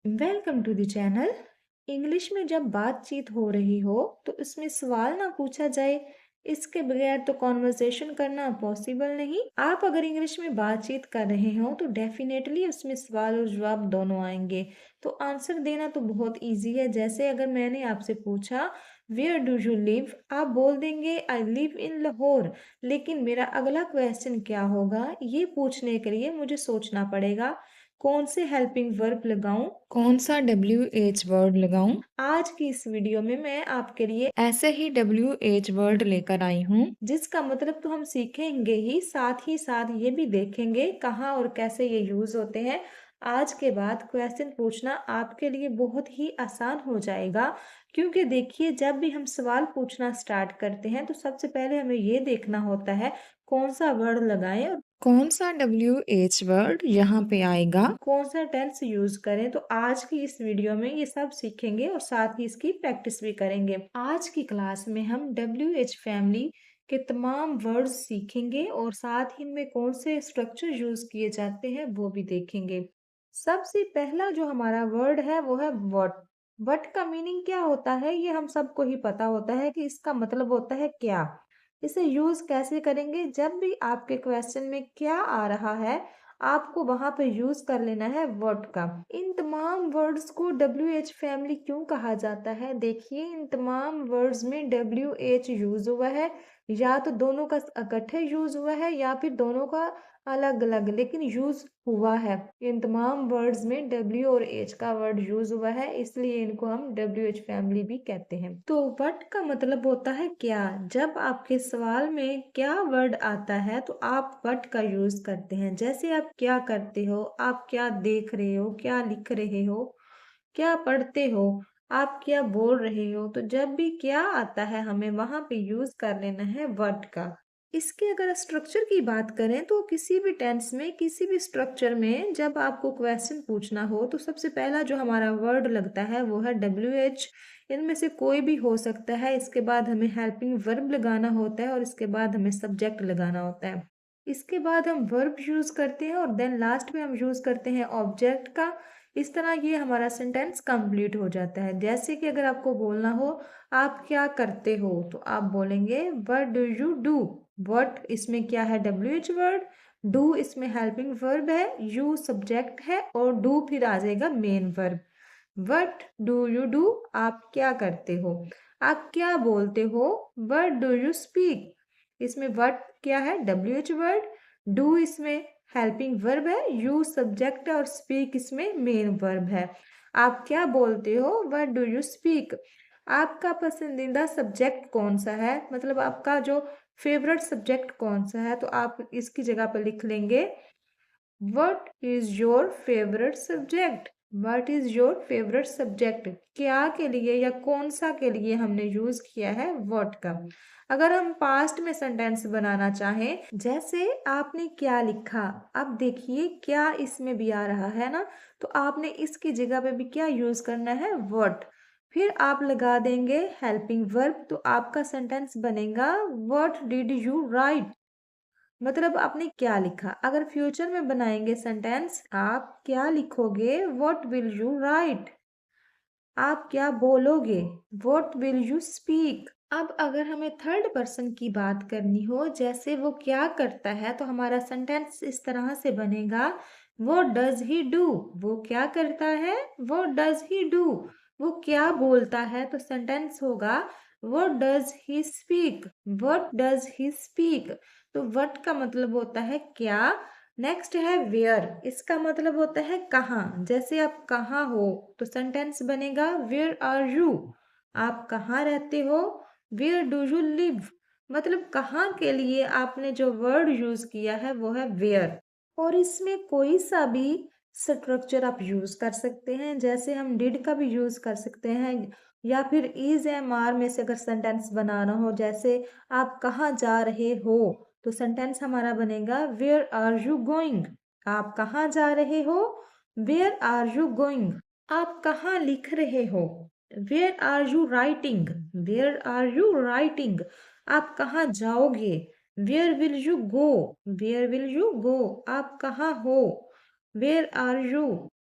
Welcome to the channel. English में जब बातचीत हो रही हो तो इसमें सवाल ना पूछा जाए, इसके बगैर तो कॉन्वर्सेशन करना पॉसिबल नहीं। आप अगर इंग्लिश में बातचीत कर रहे हो तो डेफिनेटली उसमें सवाल और जवाब दोनों आएंगे। तो आंसर देना तो बहुत इजी है। जैसे अगर मैंने आपसे पूछा वेयर डू यू लिव, आप बोल देंगे आई लिव इन लाहौर। लेकिन मेरा अगला क्वेश्चन क्या होगा, ये पूछने के लिए मुझे सोचना पड़ेगा कौन से हेल्पिंग वर्ब लगाऊं, कौन सा WH वर्ड लगाऊं। आज की इस वीडियो में मैं आपके लिए ऐसे ही WH वर्ड लेकर आई हूँ, जिसका मतलब तो हम सीखेंगे ही साथ ये भी देखेंगे कहाँ और कैसे ये यूज होते हैं। आज के बाद क्वेश्चन पूछना आपके लिए बहुत ही आसान हो जाएगा, क्योंकि देखिए जब भी हम सवाल पूछना स्टार्ट करते हैं तो सबसे पहले हमें ये देखना होता है कौन सा वर्ड लगाएं और कौन सा WH वर्ड यहाँ पे आएगा, कौन सा टेंस यूज करें। तो आज की इस वीडियो में ये सब सीखेंगे और साथ ही इसकी प्रैक्टिस भी करेंगे। आज की क्लास में हम WH फैमिली के तमाम वर्ड्स सीखेंगे और साथ ही इनमें कौन से स्ट्रक्चर यूज किए जाते हैं वो भी देखेंगे। सबसे पहला जो हमारा वर्ड है वो है व्हाट। व्हाट का मीनिंग क्या होता है ये हम सबको ही पता होता है कि इसका मतलब होता है क्या। इसे यूज कैसे करेंगे, जब भी आपके क्वेश्चन में क्या आ रहा है आपको वहां पे यूज कर लेना है व्हाट का। इन तमाम वर्ड्स को WH फैमिली क्यों कहा जाता है, देखिए इन तमाम वर्ड्स में WH यूज हुआ है, या तो दोनों का इकट्ठे यूज हुआ है या फिर दोनों का अलग अलग, लेकिन यूज हुआ है। इन तमाम वर्ड्स में W और H का वर्ड यूज हुआ है, इसलिए इनको हम WH फैमिली भी कहते हैं। तो व्हाट का मतलब होता है क्या। जब आपके सवाल में क्या वर्ड आता है तो आप व्हाट का यूज करते हैं। जैसे आप क्या करते हो, आप क्या देख रहे हो, क्या लिख रहे हो, क्या पढ़ते हो, आप क्या बोल रहे हो। तो जब भी क्या आता है हमें वहां पे यूज कर लेना है व्हाट का। इसके अगर स्ट्रक्चर की बात करें तो किसी भी टेंस में किसी भी स्ट्रक्चर में जब आपको क्वेश्चन पूछना हो तो सबसे पहला जो हमारा वर्ड लगता है वो है WH। इनमें से कोई भी हो सकता है। इसके बाद हमें हेल्पिंग वर्ब लगाना होता है और इसके बाद हमें सब्जेक्ट लगाना होता है। इसके बाद हम वर्ब यूज करते हैं और देन लास्ट में हम यूज करते हैं ऑब्जेक्ट का। इस तरह ये हमारा सेंटेंस कंप्लीट हो जाता है। जैसे कि अगर आपको बोलना हो आप क्या करते हो तो आप बोलेंगे what do you do. What इसमें क्या है WH वर्ड, डू इसमें हेल्पिंग वर्ब है, यू सब्जेक्ट है और डू फिर आ जाएगा main verb. What do you do, आप क्या करते हो, आप क्या बोलते हो। व्हाट डू यू स्पीक, इसमें व्हाट क्या है WH वर्ड, डू इसमें हेल्पिंग वर्ब है, यू सब्जेक्ट है और स्पीक इसमें मेन वर्ब है। आप क्या बोलते हो, व्हाट डू यू स्पीक। आपका पसंदीदा सब्जेक्ट कौन सा है, मतलब आपका जो फेवरेट सब्जेक्ट कौन सा है, तो आप इसकी जगह पर लिख लेंगे what is your favourite subject. What is your favourite subject, क्या के लिए या कौन सा के लिए हमने यूज किया है व्हाट का। अगर हम पास्ट में सेंटेंस बनाना चाहें, जैसे आपने क्या लिखा, अब देखिए क्या इसमें भी आ रहा है ना, तो आपने इसकी जगह पे भी क्या यूज करना है व्हाट। फिर आप लगा देंगे हेल्पिंग वर्ब, तो आपका सेंटेंस बनेगा व्हाट डिड यू राइट, मतलब आपने क्या लिखा। अगर फ्यूचर में बनाएंगे सेंटेंस, आप क्या लिखोगे व्हाट विल यू राइट, आप क्या बोलोगे व्हाट विल यू स्पीक। अब अगर हमें थर्ड पर्सन की बात करनी हो, जैसे वो क्या करता है, तो हमारा सेंटेंस इस तरह से बनेगा व्हाट डज ही डू। वो क्या करता है, व्हाट डज ही डू। वो क्या बोलता है, तो सेंटेंस होगा what does he speak, what does he speak. तो व्हाट का मतलब होता है क्या। नेक्स्ट है वेयर, इसका मतलब होता है कहाँ। जैसे आप कहाँ हो तो सेंटेंस बनेगा वेयर आर यू, आप कहाँ रहते हो। वेयर डू यू लिव, मतलब कहाँ के लिए आपने जो वर्ड यूज किया है वो है वेयर। और इसमें कोई सा भी स्ट्रक्चर आप यूज कर सकते हैं, जैसे हम डिड का भी यूज कर सकते हैं, या फिर इज एम आर में से अगर सेंटेंस बनाना हो, जैसे आप कहाँ जा रहे हो, तो सेंटेंस हमारा बनेगा वेयर आर यू गोइंग, आप कहाँ जा रहे हो। वेयर आर यू गोइंग, आप कहाँ लिख रहे हो। Where are you writing, where are you writing, आप कहाँ जाओगे। Where will you go, where will you go, आप कहाँ हो। वेयर आर यू,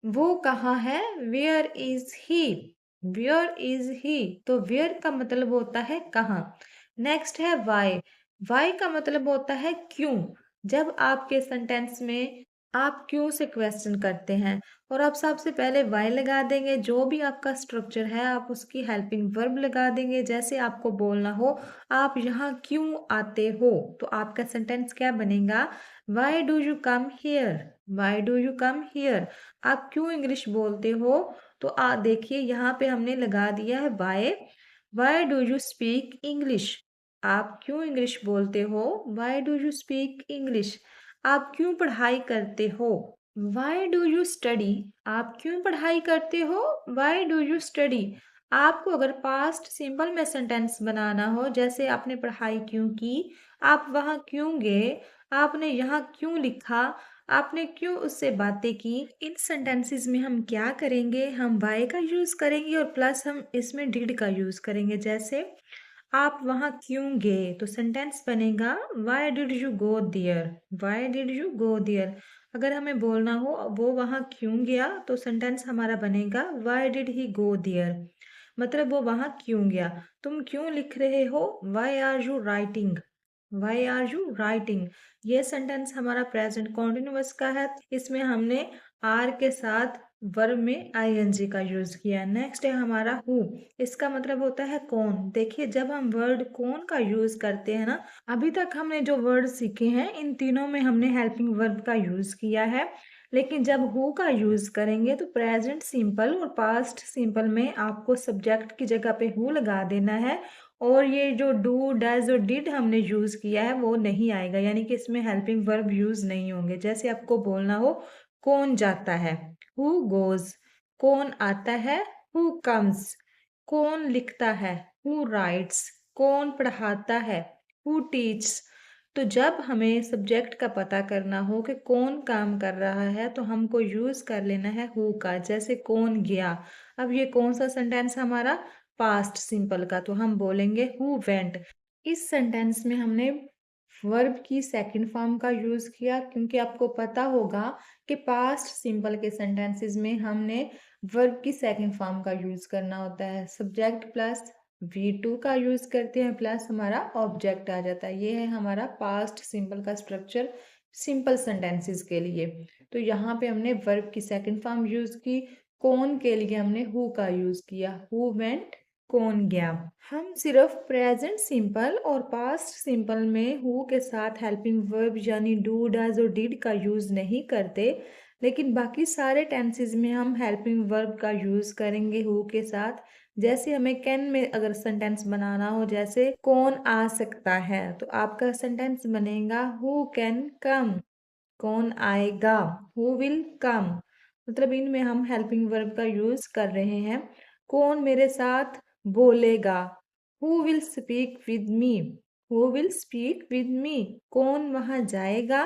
वो कहाँ है? Where is he? Where is he? तो वेयर का मतलब होता है कहाँ। नेक्स्ट है वाई। वाई का मतलब होता है क्यों। जब आपके सेंटेंस में आप क्यों से क्वेश्चन करते हैं और आप सबसे पहले वाई लगा देंगे, जो भी आपका स्ट्रक्चर है आप उसकी हेल्पिंग वर्ब लगा देंगे। जैसे आपको बोलना हो आप यहाँ क्यों आते हो, तो आपका सेंटेंस क्या बनेगा? Y do you come here? Y do you come here? आप क्यों इंग्लिश बोलते हो? तो देखिए यहाँ पे हमने लगा दिया है why. Why do you speak English? आप क्यों इंग्लिश बोलते हो? Why do you speak English? आप क्यों पढ़ाई करते हो? Why do you study? आप क्यों पढ़ाई करते हो? Why do you study? आपको अगर पास्ट सिंपल में सेंटेंस बनाना हो, जैसे आपने पढ़ाई क्यों की, आप वहाँ क्यों गए, आपने यहाँ क्यों लिखा, आपने क्यों उससे बातें की, इन सेंटेंसेस में हम क्या करेंगे? हम वाई का यूज करेंगे और प्लस हम इसमें डिड का यूज करेंगे। जैसे आप वहाँ क्यों गए, तो सेंटेंस बनेगा why did you go there? Why did you go there? अगर हमें बोलना हो वो वहाँ क्यों गया, तो सेंटेंस हमारा बनेगा why did he go there? मतलब वो वहाँ क्यों गया। तुम क्यों लिख रहे हो? Why are you writing? Why are you writing? ये सेंटेंस हमारा प्रेजेंट कॉन्टिन्यूअस का है। इसमें हमने आर के साथ वर्ब में आईएनजी का यूज किया। नेक्स्ट है हमारा हु। इसका मतलब होता है कौन। देखिए जब हम वर्ड कौन का यूज करते हैं ना, अभी तक हमने जो वर्ड सीखे हैं इन तीनों में हमने हेल्पिंग वर्ब का यूज किया है, लेकिन जब हु का यूज करेंगे तो प्रेजेंट सिंपल और पास्ट सिंपल में आपको सब्जेक्ट की जगह पे हु लगा देना है, और ये जो डू डज और डिड हमने यूज किया है वो नहीं आएगा, यानी कि इसमें हेल्पिंग वर्ब यूज नहीं होंगे। जैसे आपको बोलना हो कौन जाता है, हु गोज। कौन आता है, हु कम्स। कौन लिखता है, हु राइट्स। कौन पढ़ाता है, हु टीच। तो जब हमें सब्जेक्ट का पता करना हो कि कौन काम कर रहा है, तो हमको यूज कर लेना है हु का। जैसे कौन गया, अब ये कौन सा सेंटेंस हमारा? पास्ट सिंपल का, तो हम बोलेंगे हु वेंट। इस सेंटेंस में हमने वर्ब की सेकंड फॉर्म का यूज किया, क्योंकि आपको पता होगा कि पास्ट सिंपल के सेंटेंसेस में हमने वर्ब की सेकंड फॉर्म का यूज करना होता है। सब्जेक्ट प्लस V2 का यूज करते हैं, प्लस हमारा ऑब्जेक्ट आ जाता है। ये है हमारा पास्ट सिंपल का स्ट्रक्चर सिंपल सेंटेंसेस के लिए। तो यहाँ पे हमने वर्ब की सेकंड फॉर्म यूज की। कौन के लिए हमने हु का यूज किया, हु वेंट, कौन गया। हम सिर्फ प्रेजेंट सिंपल और पास्ट सिंपल में हु के साथ हेल्पिंग वर्ब यानी डू डज और डिड का यूज नहीं करते, लेकिन बाकी सारे टेंसेस में हम हेल्पिंग वर्ब का यूज करेंगे हु के साथ। जैसे हमें कैन में अगर सेंटेंस बनाना हो, जैसे कौन आ सकता है, तो आपका सेंटेंस बनेगा हु कैन कम। कौन आएगा, हु विल कम। मतलब इनमें हम हेल्पिंग वर्ब का यूज कर रहे हैं। कौन मेरे साथ बोलेगा, who will speak with me. Who will speak with me. कौन वहां जाएगा,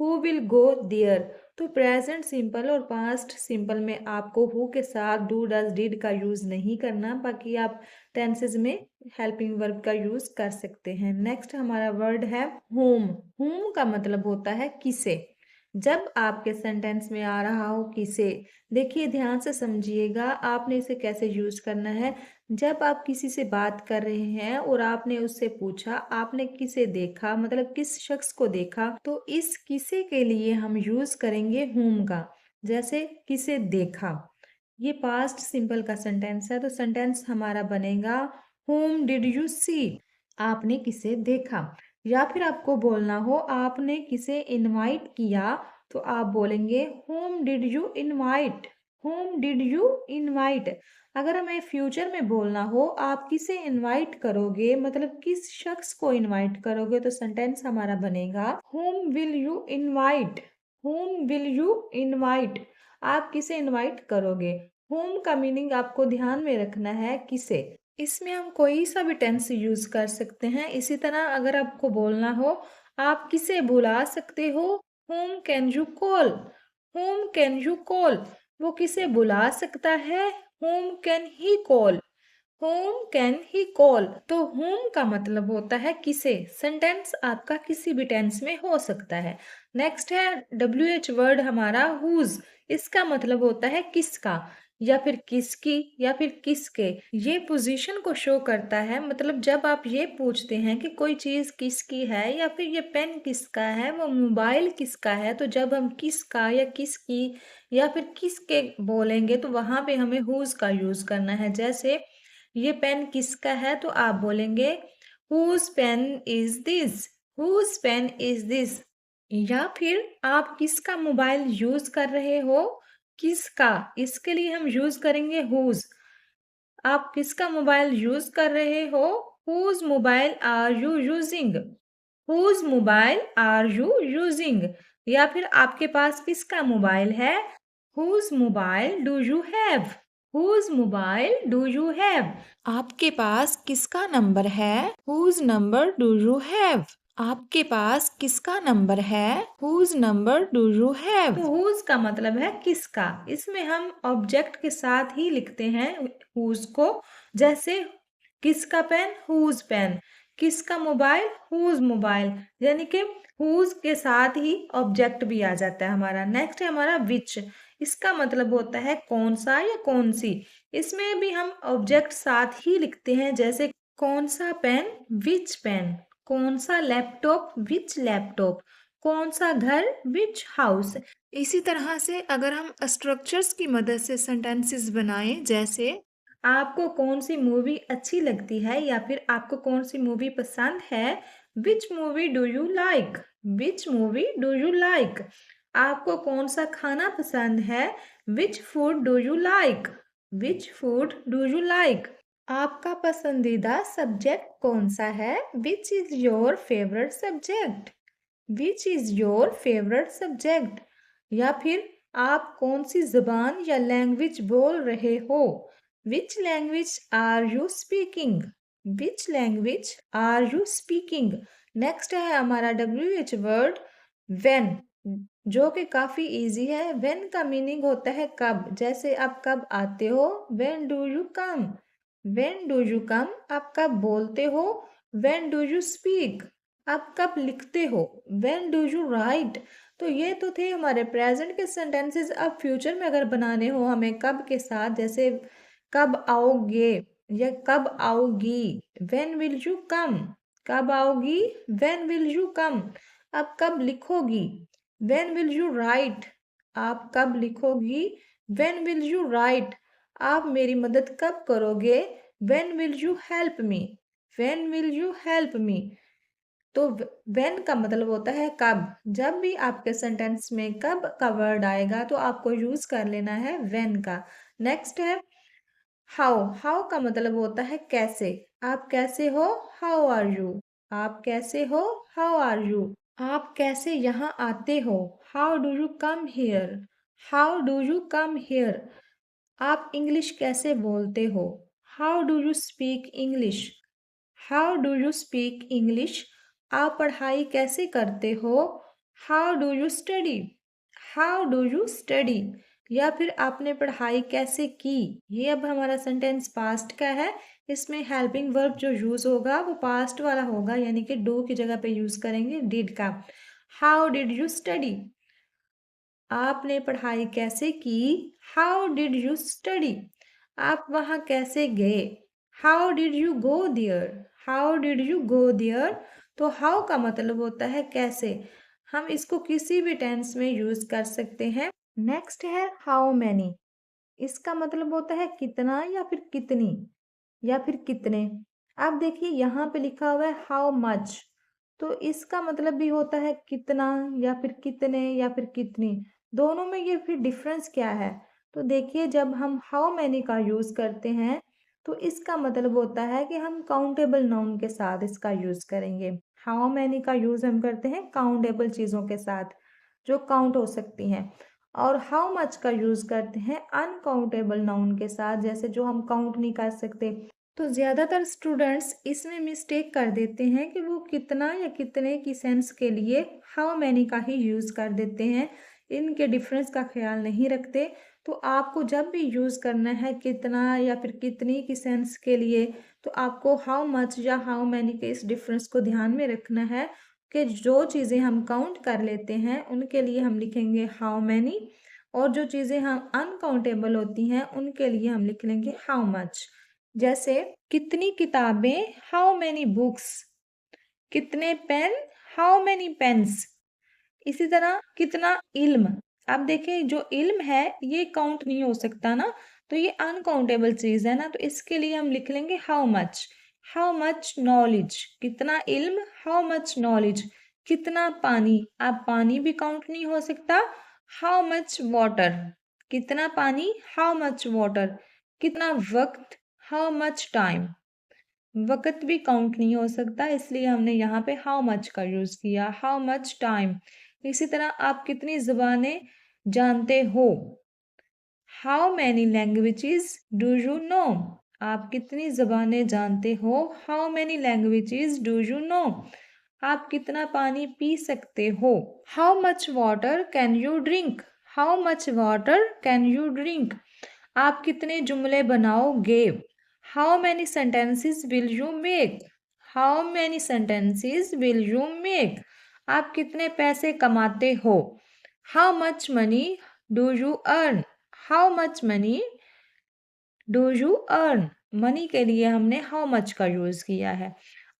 हु विल गो देयर। तो प्रेजेंट सिंपल और पास्ट सिंपल में आपको हु के साथ डू डज डिड का यूज नहीं करना, बाकी आप टेंसेस में हेल्पिंग वर्ब का यूज कर सकते हैं। नेक्स्ट हमारा वर्ड है whom। whom का मतलब होता है किसे। जब आपके सेंटेंस में आ रहा हो किसे, देखिए ध्यान से समझिएगा आपने इसे कैसे यूज करना है। जब आप किसी से बात कर रहे हैं और आपने उससे पूछा आपने किसे देखा, मतलब किस शख्स को देखा, तो इस किसे के लिए हम यूज करेंगे whom का। जैसे किसे देखा, ये पास्ट सिंपल का सेंटेंस है, तो सेंटेंस हमारा बनेगा whom did you see? आपने किसे देखा। या फिर आपको बोलना हो आपने किसे इनवाइट किया, तो आप बोलेंगे whom did you invite? whom did you invite? अगर हमें फ्यूचर में बोलना हो आप किसे इनवाइट करोगे, मतलब किस शख्स को इनवाइट करोगे, तो सेंटेंस हमारा बनेगा whom will you invite? whom will you invite? आप किसे इनवाइट करोगे। होम का मीनिंग आपको ध्यान में रखना है किसे। इसमें हम कोई सा भी टेंस यूज कर सकते हैं। इसी तरह अगर आपको बोलना हो आप किसे बुला सकते हो, home can you call. Home can you call, वो किसे बुला सकता है, home can he call. Home can he call, तो होम का मतलब होता है किसे। सेंटेंस आपका किसी भी टेंस में हो सकता है। नेक्स्ट है WH वर्ड हमारा हुज। इसका मतलब होता है किसका, या फिर किसकी, या फिर किसके। ये पोजीशन को शो करता है। मतलब जब आप ये पूछते हैं कि कोई चीज किसकी है या फिर ये पेन किसका है, वो मोबाइल किसका है, तो जब हम किसका या किसकी या फिर किसके बोलेंगे तो वहां पे हमें हुज का यूज करना है। जैसे ये पेन किसका है तो आप बोलेंगे whose pen is this, whose pen is this. या फिर आप किसका मोबाइल यूज कर रहे हो, किसका, इसके लिए हम यूज करेंगे हुज। आप किसका मोबाइल यूज कर रहे हो, whose mobile are you using, whose mobile are you using. या फिर आपके पास किसका मोबाइल है, whose mobile do you have, whose mobile do you have. आपके पास किसका नंबर है, whose number do you have. आपके पास किसका नंबर है, whose number do you have. तो हुज का मतलब है किसका। इसमें हम ऑब्जेक्ट के साथ ही लिखते हैं हुज को। जैसे किसका पेन, हुज पेन, किसका मोबाइल, हुज मोबाइल, यानी कि हुज के साथ ही ऑब्जेक्ट भी आ जाता है हमारा। नेक्स्ट है हमारा विच। इसका मतलब होता है कौन सा या कौन सी। इसमें भी हम ऑब्जेक्ट साथ ही लिखते हैं। जैसे कौन सा पेन, विच पेन, कौन सा लैपटॉप, विच लैपटॉप, कौन सा घर, विच हाउस। इसी तरह से अगर हम स्ट्रक्चर्स की मदद से सेंटेंसेस बनाएं, जैसे आपको कौन सी मूवी अच्छी लगती है या फिर आपको कौन सी मूवी पसंद है, which movie do you like, which movie do you like. आपको कौन सा खाना पसंद है, which food do you like, which food do you like. आपका पसंदीदा सब्जेक्ट कौन सा है, which is your favourite subject, which is your favourite subject. या फिर आप कौन सी जबान या लैंग्वेज बोल रहे हो, which language are you speaking, which language are you speaking. Next है हमारा WH वर्ड व्हेन, जो कि काफी इजी है। व्हेन का मीनिंग होता है कब। जैसे आप कब आते हो, when do you come, when do you come. आप कब बोलते हो, व्हेन डू यू स्पीक। आप कब लिखते हो, व्हेन डू यू राइट। तो ये तो थे हमारे प्रेजेंट के सेंटेंसेस। अब फ्यूचर में अगर बनाने हो हमें कब के साथ, जैसे कब आओगे या कब आओगी, व्हेन विल यू कम, कब आओगी, व्हेन विल यू कम। अब कब लिखोगी, व्हेन विल यू राइट, आप कब लिखोगी, व्हेन विल यू राइट। आप मेरी मदद कब करोगे, when will you help me, when will you help me. तो व्हेन का मतलब होता है कब। जब भी आपके सेंटेंस में कब का वर्ड आएगा तो आपको यूज कर लेना है व्हेन का। नेक्स्ट है हाउ। हाउ का मतलब होता है कैसे। आप कैसे हो, हाउ आर यू। आप कैसे हो, हाउ आर यू। आप कैसे यहाँ आते हो, how do you come here, how do you come here. आप इंग्लिश कैसे बोलते हो, how do you speak English, how do you speak English. आप पढ़ाई कैसे करते हो, how do you study, how do you study. या फिर आपने पढ़ाई कैसे की। ये अब हमारा सेंटेंस पास्ट का है। इसमें हेल्पिंग वर्ब जो यूज होगा वो पास्ट वाला होगा, यानी कि डू की जगह पे यूज करेंगे डिड का। हाउ डिड यू स्टडी, आपने पढ़ाई कैसे की, हाउ डिड यू स्टडी। आप वहाँ कैसे गए, how did you go there, how did you go there. तो हाउ का मतलब होता है कैसे। हम इसको किसी भी टेंस में यूज कर सकते हैं। नेक्स्ट है हाउ मैनी। इसका मतलब होता है कितना या फिर कितनी या फिर कितने। आप देखिए यहाँ पे लिखा हुआ है हाउ मच, तो इसका मतलब भी होता है कितना या फिर कितने या फिर कितनी। दोनों में ये फिर डिफरेंस क्या है। तो देखिए जब हम हाउ मैनी का यूज करते हैं तो इसका मतलब होता है कि हम काउंटेबल नाउन के साथ इसका यूज करेंगे। हाउ मैनी का यूज हम करते हैं काउंटेबल चीजों के साथ जो काउंट हो सकती हैं। और हाउ मच का यूज करते हैं अनकाउंटेबल नाउन के साथ, जैसे जो हम काउंट नहीं कर सकते। तो ज़्यादातर स्टूडेंट्स इसमें मिस्टेक कर देते हैं कि वो कितना या कितने की सेंस के लिए हाउ मैनी का ही यूज़ कर देते हैं, इनके डिफरेंस का ख्याल नहीं रखते। तो आपको जब भी यूज़ करना है कितना या फिर कितनी की सेंस के लिए, तो आपको हाउ मच या हाउ मैनी के इस डिफरेंस को ध्यान में रखना है कि जो चीज़ें हम काउंट कर लेते हैं उनके लिए हम लिखेंगे हाउ मैनी, और जो चीज़ें हम अनकाउंटेबल होती हैं उनके लिए हम लिख लेंगे हाउ मच। जैसे कितनी किताबें, हाउ मैनी बुक्स। कितने पेन, हाउ मैनी पेन्स। इसी तरह कितना इल्म। आप देखें जो इल्म है ये काउंट नहीं हो सकता ना, तो ये अनकाउंटेबल चीज है ना, तो इसके लिए हम लिख लेंगे how much. How much knowledge. कितना इल्म, हाउ मच नॉलेज। कितना पानी, आप पानी भी काउंट नहीं हो सकता। How much water. कितना पानी, हाउ मच वाटर। कितना वक्त, हाउ मच टाइम। वक्त भी काउंट नहीं हो सकता, इसलिए हमने यहाँ पे हाउ मच का यूज किया। How much time. इसी तरह आप कितनी ज़बानें जानते हो। How many languages do you know. आप कितनी ज़बानें जानते हो। How many languages do you know. आप कितना पानी पी सकते हो। How much water can you drink. How much water can you drink. आप कितने जुमले बनाओगे। How many sentences will you make. How many sentences will you make. आप कितने पैसे कमाते हो। How much money do you earn. How much money do you earn. Money के लिए हमने हाउ मच का यूज किया है।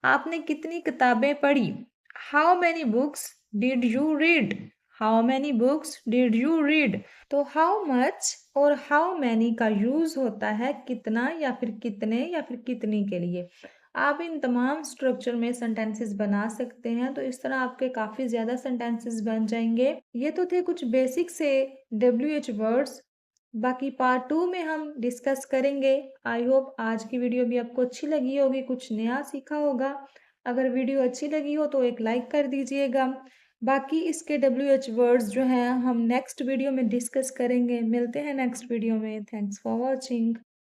आपने कितनी किताबें पढ़ी। How many books did you read. How many books did you read. तो हाउ मच और हाउ मैनी का यूज होता है कितना या फिर कितने या फिर कितनी के लिए। आप इन तमाम स्ट्रक्चर में सेंटेंसेस बना सकते हैं, तो इस तरह आपके काफ़ी ज़्यादा सेंटेंसेस बन जाएंगे। ये तो थे कुछ बेसिक से WH वर्ड्स। बाकी पार्ट 2 में हम डिस्कस करेंगे। आई होप आज की वीडियो भी आपको अच्छी लगी होगी, कुछ नया सीखा होगा। अगर वीडियो अच्छी लगी हो तो एक लाइक कर दीजिएगा। बाकी इसके WH वर्ड्स जो हैं हम नेक्स्ट वीडियो में डिस्कस करेंगे। मिलते हैं नेक्स्ट वीडियो में। Thanks for watching.